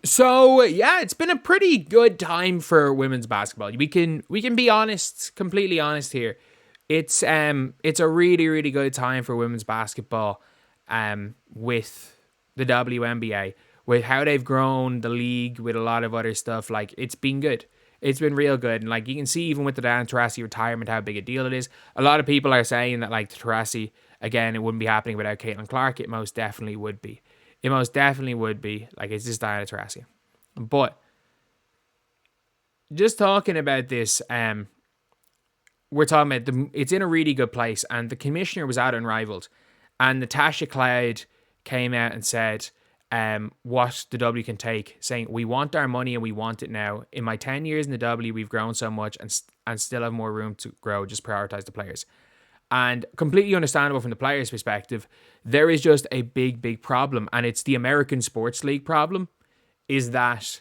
So yeah, it's been a pretty good time for women's basketball. We can be honest, completely honest here. It's a really really good time for women's basketball, with the WNBA, with how they've grown the league, with a lot of other stuff. Like, it's been good. It's been real good, and like you can see even with the Taurasi retirement how big a deal it is. A lot of people are saying that like Taurasi again, it wouldn't be happening without Caitlin Clark. It most definitely would be. It most definitely would be. Like, it's just Diana Taurasi. But just talking about this, we're talking about it's in a really good place, and the commissioner was out Unrivaled, and Natasha Cloud came out and said what the W can take, saying we want our money and we want it now. In my 10 years in the W, we've grown so much and still have more room to grow. Just prioritize the players. And completely understandable from the players' perspective. There is just a big problem, and it's the American Sports League problem, is that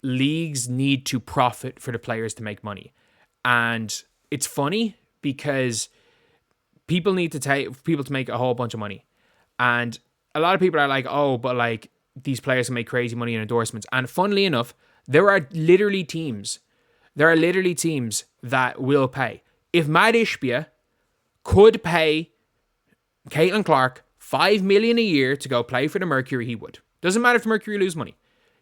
leagues need to profit for the players to make money. And it's funny because people need to make a whole bunch of money. And a lot of people are like, oh, but like these players can make crazy money in endorsements. And funnily enough, there are literally teams that will pay. If Matt Ishbia could pay Caitlin Clark $5 million a year to go play for the Mercury, he would. Doesn't matter if the Mercury lose money.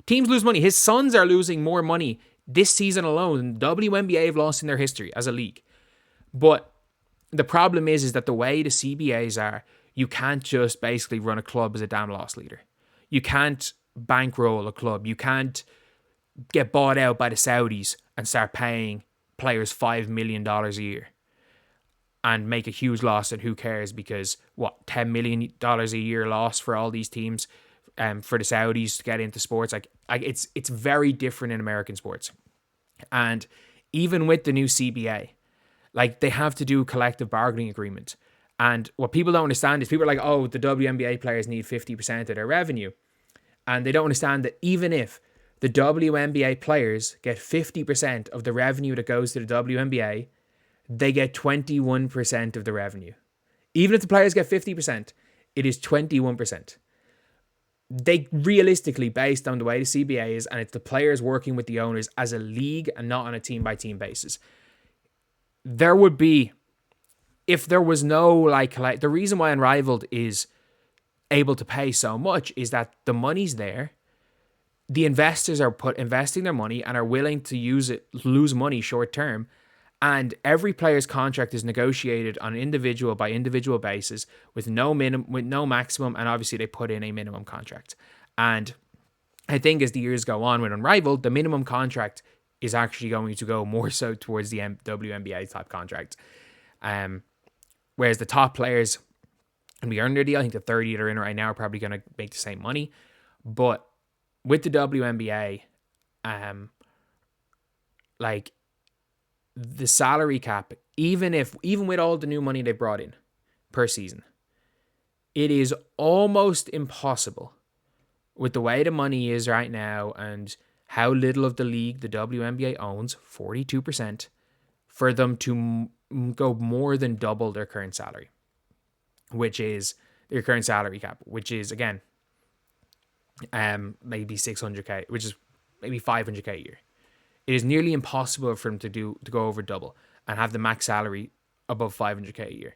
Teams lose money. His Suns are losing more money this season alone than the WNBA have lost in their history as a league. But the problem is that the way the CBAs are, you can't just basically run a club as a damn loss leader. You can't bankroll a club. You can't get bought out by the Saudis and start paying players $5 million a year and make a huge loss, and who cares, because $10 million a year loss for all these teams, for the Saudis to get into sports. Like it's very different in American sports. And even with the new CBA, like they have to do a collective bargaining agreement. And what people don't understand is people are like, oh, the WNBA players need 50% of their revenue. And they don't understand that even if the WNBA players get 50% of the revenue that goes to the WNBA, they get 21% of the revenue. Even if the players get 50%, it is 21%. They realistically, based on the way the CBA is, and it's the players working with the owners as a league and not on a team-by-team basis, there would be, if there was no, like the reason why Unrivaled is able to pay so much is that the money's there. The investors are investing their money and are willing to lose money short term. And every player's contract is negotiated on an individual by individual basis with no maximum. And obviously they put in a minimum contract. And I think as the years go on with Unrivaled, the minimum contract is actually going to go more so towards the WNBA type contract. Whereas the top players and we earned their deal. I think the 30 that are in right now are probably going to make the same money. But with the WNBA, like the salary cap, even with all the new money they brought in per season, it is almost impossible with the way the money is right now and how little of the league the WNBA owns, 42%, for them to go more than double their current salary, which is their current salary cap, which is, again, maybe 600k, which is maybe 500k a year. It is nearly impossible for them to go over double and have the max salary above 500k a year.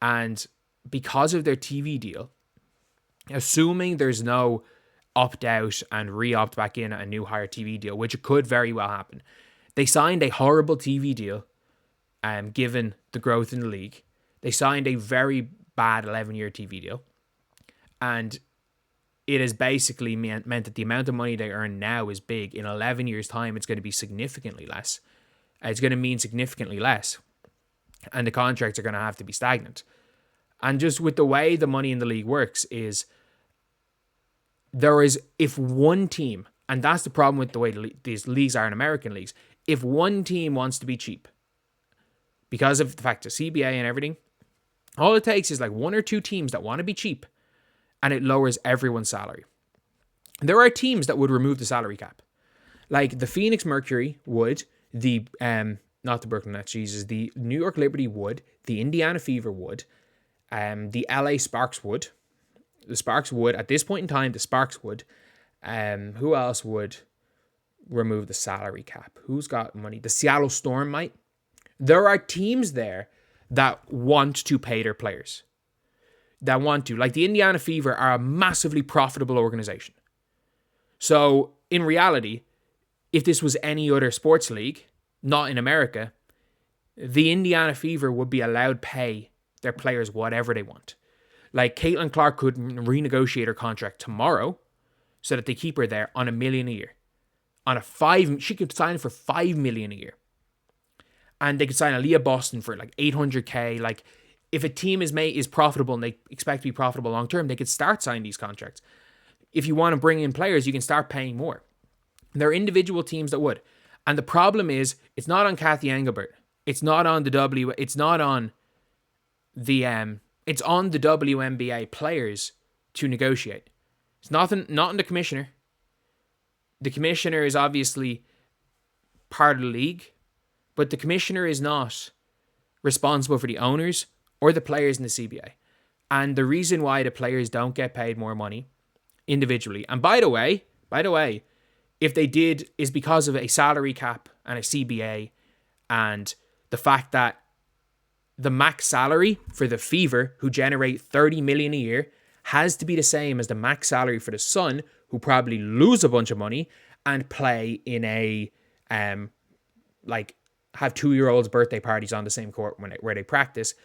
And because of their TV deal, assuming there's no opt out and re-opt back in a new higher TV deal, which could very well happen, they signed a horrible TV deal. Given the growth in the league, they signed a very bad 11-year TV deal, and it has basically meant that the amount of money they earn now is big. In 11 years' time, it's going to be significantly less. It's going to mean significantly less, and the contracts are going to have to be stagnant. And just with the way the money in the league works is, if one team, and that's the problem with the way these leagues are in American leagues, if one team wants to be cheap, because of the fact of CBA and everything, all it takes is like one or two teams that want to be cheap, and it lowers everyone's salary. There are teams that would remove the salary cap. Like the Phoenix Mercury would, not the Brooklyn Nets, the New York Liberty would, the Indiana Fever would, the LA Sparks would. The Sparks would, at this point in time, the Sparks would, Who else would remove the salary cap? Who's got money? The Seattle Storm might. There are teams there that want to pay their players. That want to. Like the Indiana Fever are a massively profitable organization. So in reality, if this was any other sports league, not in America, the Indiana Fever would be allowed pay their players whatever they want. Like Caitlin Clark could renegotiate her contract tomorrow so that they keep her there on $1 million a year. She could sign for $5 million a year. And they could sign Aaliyah Boston for like $800K. Like if a team is profitable and they expect to be profitable long term, they could start signing these contracts. If you want to bring in players, you can start paying more. There are individual teams that would. And the problem is, it's not on Kathy Engelbert. It's not on the it's on the WNBA players to negotiate. It's not on the commissioner. The commissioner is obviously part of the league, but the commissioner is not responsible for the owners or the players in the CBA. And the reason why the players don't get paid more money individually, and by the way, if they did, is because of a salary cap and a CBA, and the fact that the max salary for the Fever, who generate $30 million a year, has to be the same as the max salary for the Sun, who probably lose a bunch of money and play in a have 2-year-olds' birthday parties on the same court where they practice,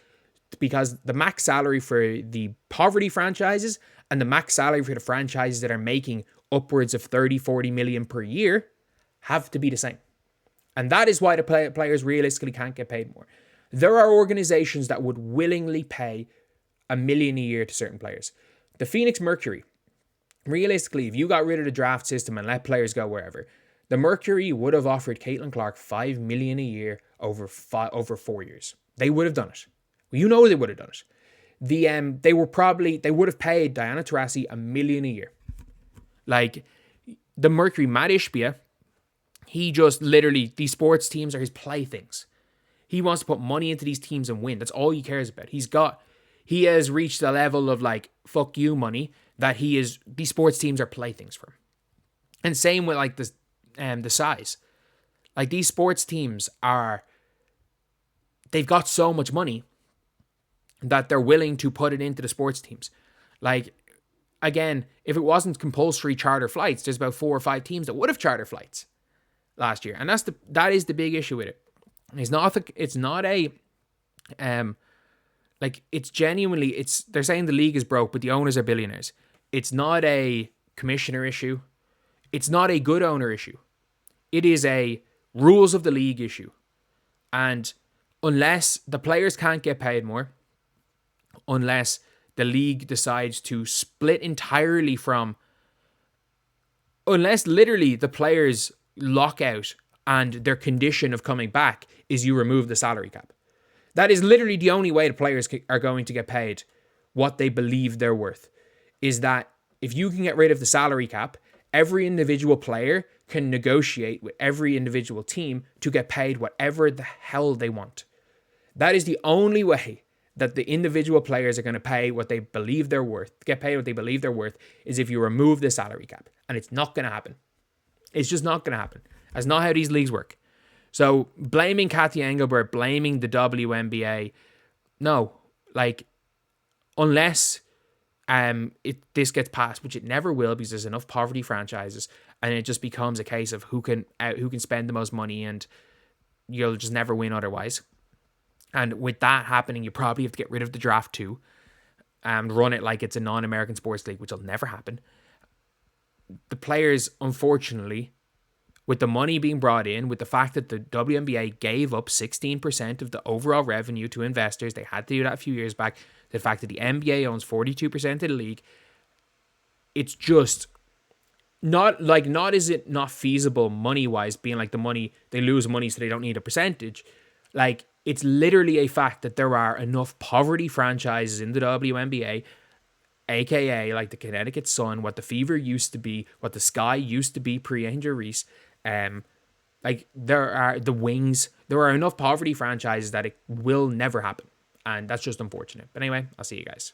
because the max salary for the poverty franchises and the max salary for the franchises that are making upwards of 30-40 million per year have to be the same. And that is why the players realistically can't get paid more. There are organizations that would willingly pay $1 million a year to certain players. The Phoenix Mercury, realistically, if you got rid of the draft system and let players go wherever, the Mercury would have offered Caitlin Clark $5 million a year over 4 years. They would have done it. Well, you know they would have done it. They would have paid Diana Taurasi $1 million a year. Like the Mercury, Matt Ishbia, he just literally, these sports teams are his playthings. He wants to put money into these teams and win. That's all he cares about. He has reached a level of like, fuck you money, that these sports teams are playthings for him. And same with like the size. Like these sports teams they've got so much money that they're willing to put it into the sports teams. Like, again, if it wasn't compulsory charter flights, there's about 4 or 5 teams that would have charter flights last year. And that is the big issue with it. They're saying the league is broke, but the owners are billionaires. It's not a commissioner issue. It's not a good owner issue. It is a rules of the league issue. And unless the players can't get paid more, unless the league decides to split entirely unless literally the players lock out and their condition of coming back is you remove the salary cap. That is literally the only way the players are going to get paid what they believe they're worth. Is that if you can get rid of the salary cap, every individual player can negotiate with every individual team to get paid whatever the hell they want. That is the only way that the individual players are going to pay what they believe they're worth, get paid what they believe they're worth, is if you remove the salary cap. And it's not going to happen. It's just not going to happen. That's not how these leagues work. So blaming Kathy Engelbert, blaming the WNBA, no. Like, unless this gets passed, which it never will, because there's enough poverty franchises, and it just becomes a case of who can spend the most money, and you'll just never win otherwise. And with that happening, you probably have to get rid of the draft too, and run it like it's a non-American sports league, which will never happen. The players, unfortunately, with the money being brought in, with the fact that the WNBA gave up 16% of the overall revenue to investors, they had to do that a few years back, the fact that the NBA owns 42% of the league, it's just not is it not feasible money-wise, being like the money, they lose money so they don't need a percentage. Like, it's literally a fact that there are enough poverty franchises in the WNBA, aka like the Connecticut Sun, what the Fever used to be, what the Sky used to be pre-Angel Reese, like there are the Wings, there are enough poverty franchises that it will never happen. And that's just unfortunate. But anyway, I'll see you guys.